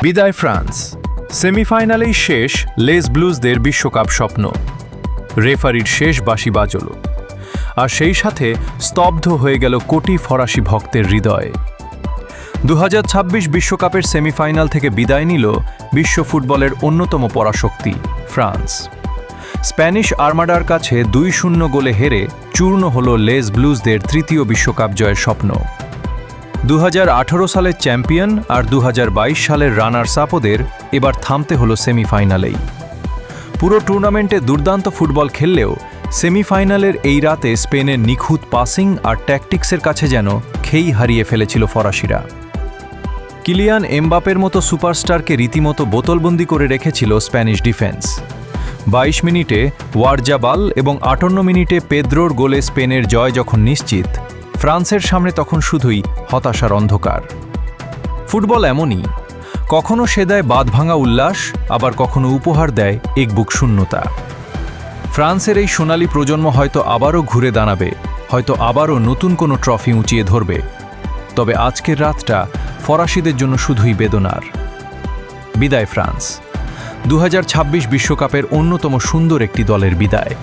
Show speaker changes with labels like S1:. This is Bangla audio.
S1: বিদায় ফ্রান্স। সেমিফাইনালেই শেষ লেস ব্লুজদের বিশ্বকাপ স্বপ্ন। রেফারির শেষ বাঁশি বাজল, আর সেই সাথে স্তব্ধ হয়ে গেল কোটি ফরাসি ভক্তের হৃদয়ে। 2026 বিশ্বকাপের সেমিফাইনাল থেকে বিদায় নিল বিশ্ব ফুটবলের অন্যতম পরাশক্তি ফ্রান্স। স্প্যানিশ আর্মাডার কাছে 2-0 গোলে হেরে চূর্ণ হল লেস ব্লুজদের তৃতীয় বিশ্বকাপ জয়ের স্বপ্ন। 2018 সালের চ্যাম্পিয়ন আর 2022 সালের রানার্স আপদের এবার থামতে হলো সেমিফাইনালেই। পুরো টুর্নামেন্টে দুর্দান্ত ফুটবল খেললেও সেমিফাইনালের এই রাতে স্পেনের নিখুঁত পাসিং আর ট্যাকটিক্সের কাছে যেন খেই হারিয়ে ফেলেছিল ফরাসিরা। কিলিয়ান এমবাপের মতো সুপারস্টারকে রীতিমতো বোতলবন্দি করে রেখেছিল স্প্যানিশ ডিফেন্স। 22 মিনিটে ওয়ারজাবাল এবং 58 মিনিটে পেদ্রোর গোলে স্পেনের জয় যখন নিশ্চিত, ফ্রান্সের সামনে তখন শুধুই হতাশার অন্ধকার। ফুটবল এমনই, কখনো সে দেয় বাঁধভাঙা উল্লাস, আবার কখনো উপহার দেয় একবুক শূন্যতা। ফ্রান্সের এই সোনালী প্রজন্ম হয়তো আবারও ঘুরে দাঁড়াবে, হয়তো আবারও নতুন কোনো ট্রফি উঁচিয়ে ধরবে। তবে আজকের রাতটা ফরাসিদের জন্য শুধুই বেদনার। বিদায় ফ্রান্স। 2026 বিশ্বকাপের অন্যতম সুন্দর একটি দলের বিদায়।